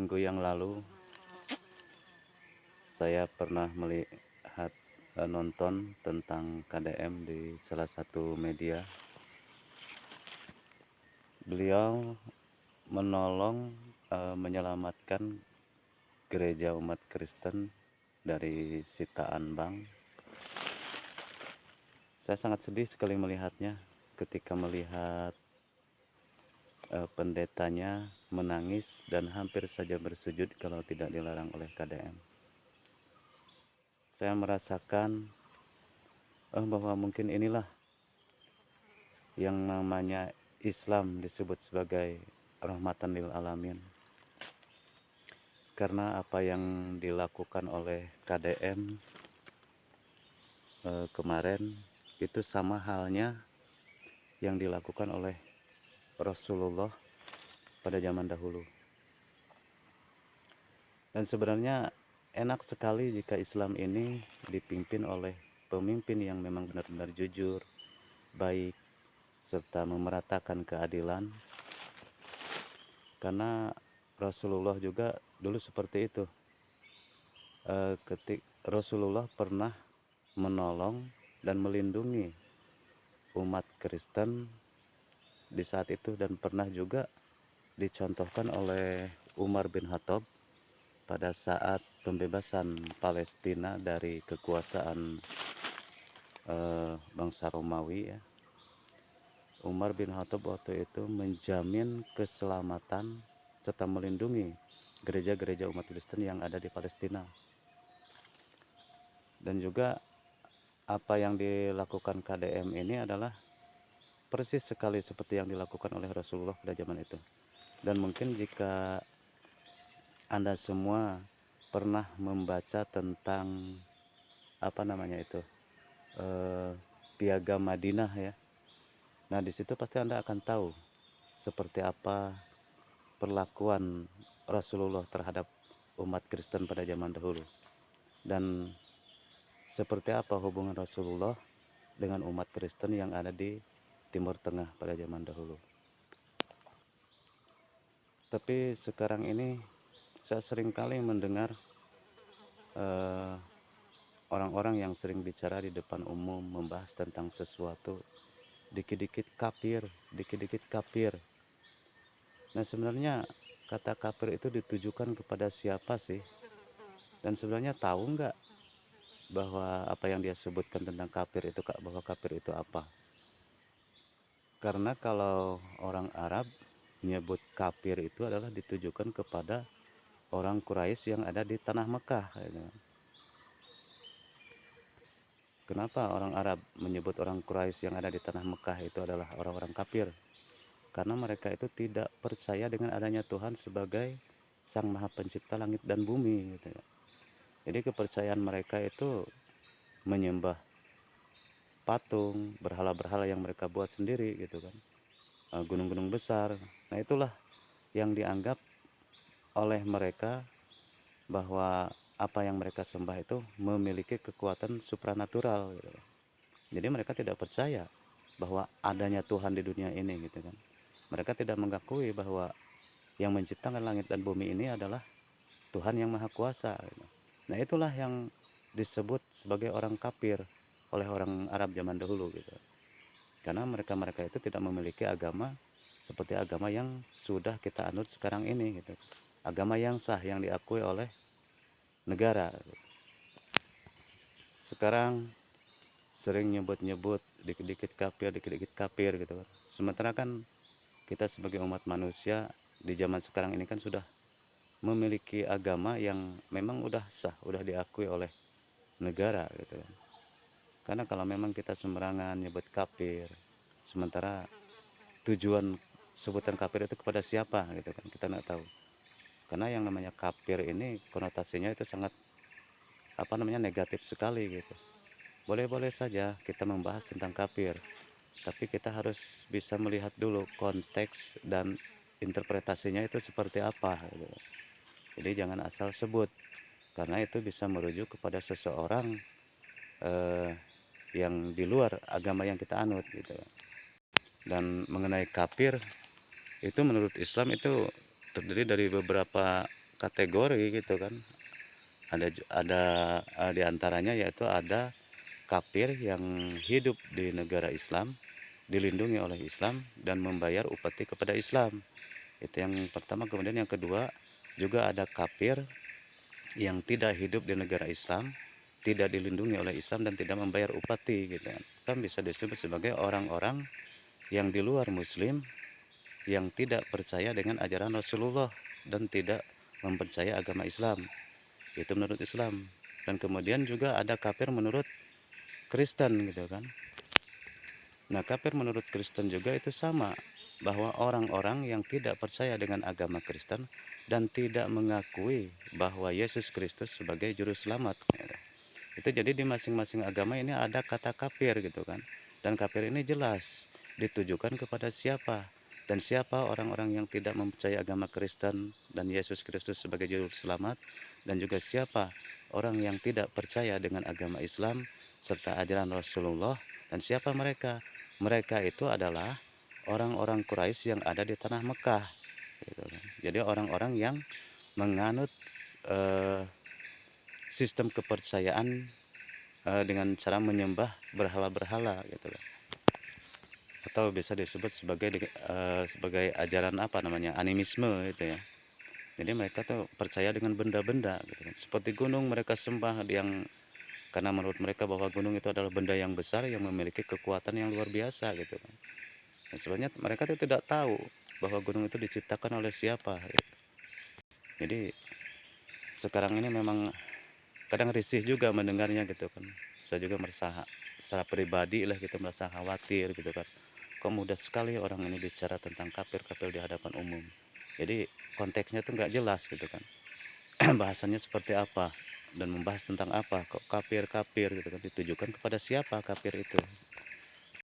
minggu yang lalu saya pernah melihat nonton tentang KDM di salah satu media. Beliau menolong menyelamatkan gereja umat Kristen dari sitaan bank. Saya sangat sedih sekali melihatnya ketika melihat pendetanya menangis dan hampir saja bersujud kalau tidak dilarang oleh KDM. Saya merasakan bahwa mungkin inilah yang namanya Islam disebut sebagai rahmatan lil alamin. Karena apa yang dilakukan oleh KDM kemarin itu sama halnya yang dilakukan oleh Rasulullah pada zaman dahulu. Dan sebenarnya enak sekali jika Islam ini dipimpin oleh pemimpin yang memang benar-benar jujur, baik, serta memeratakan keadilan. Karena Rasulullah juga dulu seperti itu. Rasulullah pernah menolong dan melindungi umat Kristen di saat itu, dan pernah juga dicontohkan oleh Umar bin Khattab pada saat pembebasan Palestina dari kekuasaan bangsa Romawi ya. Umar bin Khattab waktu itu menjamin keselamatan serta melindungi gereja-gereja umat Kristen yang ada di Palestina. Dan juga apa yang dilakukan KDM ini adalah persis sekali seperti yang dilakukan oleh Rasulullah pada zaman itu. Dan mungkin jika Anda semua pernah membaca tentang Piagam Madinah ya. Nah, di situ pasti Anda akan tahu seperti apa perlakuan Rasulullah terhadap umat Kristen pada zaman dahulu, dan seperti apa hubungan Rasulullah dengan umat Kristen yang ada di Timur Tengah pada zaman dahulu. Tapi sekarang ini saya sering kali mendengar orang-orang yang sering bicara di depan umum membahas tentang sesuatu, dikit-dikit kafir, dikit-dikit kafir. Nah, sebenarnya kata kafir itu ditujukan kepada siapa sih? Dan sebenarnya tahu nggak bahwa apa yang dia sebutkan tentang kafir itu, bahwa kafir itu apa? Karena kalau orang Arab menyebut kafir itu adalah ditujukan kepada orang Quraisy yang ada di tanah Mekah. Kenapa orang Arab menyebut orang Quraisy yang ada di tanah Mekah itu adalah orang-orang kafir? Karena mereka itu tidak percaya dengan adanya Tuhan sebagai Sang Maha Pencipta langit dan bumi gitu ya. Jadi kepercayaan mereka itu menyembah patung, berhala-berhala yang mereka buat sendiri gitu kan, gunung-gunung besar. Nah, itulah yang dianggap oleh mereka bahwa apa yang mereka sembah itu memiliki kekuatan supranatural gitu. Jadi mereka tidak percaya bahwa adanya Tuhan di dunia ini gitu kan. Mereka tidak mengakui bahwa yang menciptakan langit dan bumi ini adalah Tuhan yang Maha Kuasa gitu. Nah, itulah yang disebut sebagai orang kafir oleh orang Arab zaman dahulu gitu. Karena mereka itu tidak memiliki agama seperti agama yang sudah kita anut sekarang ini gitu. Agama yang sah yang diakui oleh negara. Sekarang sering nyebut-nyebut dikit-dikit kafir gitu kan. Sementara kan kita sebagai umat manusia di zaman sekarang ini kan sudah memiliki agama yang memang udah sah, udah diakui oleh negara gitu kan. Karena kalau memang kita sembarangan nyebut kafir, sementara tujuan sebutan kafir itu kepada siapa gitu kan, kita nggak tahu. Karena yang namanya kafir ini konotasinya itu sangat negatif sekali gitu. Boleh-boleh saja kita membahas tentang kafir, tapi kita harus bisa melihat dulu konteks dan interpretasinya itu seperti apa gitu. Jadi jangan asal sebut, karena itu bisa merujuk kepada seseorang yang di luar agama yang kita anut gitu. Dan mengenai kafir itu menurut Islam itu terdiri dari beberapa kategori gitu kan. Ada di antaranya yaitu ada kafir yang hidup di negara Islam, dilindungi oleh Islam dan membayar upeti kepada Islam. Itu yang pertama. Kemudian yang kedua, juga ada kafir yang tidak hidup di negara Islam, tidak dilindungi oleh Islam dan tidak membayar upeti gitu kan. Kan bisa disebut sebagai orang-orang yang di luar muslim yang tidak percaya dengan ajaran Rasulullah dan tidak mempercayai agama Islam. Itu menurut Islam. Dan kemudian juga ada kafir menurut Kristen gitu kan. Nah, kafir menurut Kristen juga itu sama, bahwa orang-orang yang tidak percaya dengan agama Kristen dan tidak mengakui bahwa Yesus Kristus sebagai juru selamat gitu. Itu jadi di masing-masing agama ini ada kata kafir gitu kan. Dan kafir ini jelas ditujukan kepada siapa, dan siapa orang-orang yang tidak mempercayai agama Kristen dan Yesus Kristus sebagai juru selamat, dan juga siapa orang yang tidak percaya dengan agama Islam serta ajaran Rasulullah. Dan siapa mereka? Mereka itu adalah orang-orang Quraisy yang ada di tanah Mekah gitu kan. Jadi orang-orang yang menganut eh, sistem kepercayaan dengan cara menyembah berhala-berhala gitu kan. Atau bisa disebut sebagai ajaran apa namanya, animisme itu ya. Jadi mereka tuh percaya dengan benda-benda gitu kan. Seperti gunung mereka sembah, yang karena menurut mereka bahwa gunung itu adalah benda yang besar yang memiliki kekuatan yang luar biasa gitu kan. Nah, sebenarnya mereka tuh tidak tahu bahwa gunung itu diciptakan oleh siapa gitu. Jadi sekarang ini memang kadang risih juga mendengarnya gitu kan. Saya juga merasa secara pribadi lah gitu, merasa khawatir gitu kan. Kok mudah sekali orang ini bicara tentang kafir-kafir di hadapan umum. Jadi konteksnya tuh nggak jelas gitu kan. Bahasannya seperti apa dan membahas tentang apa, kok kafir-kafir gitu kan, ditujukan kepada siapa kafir itu.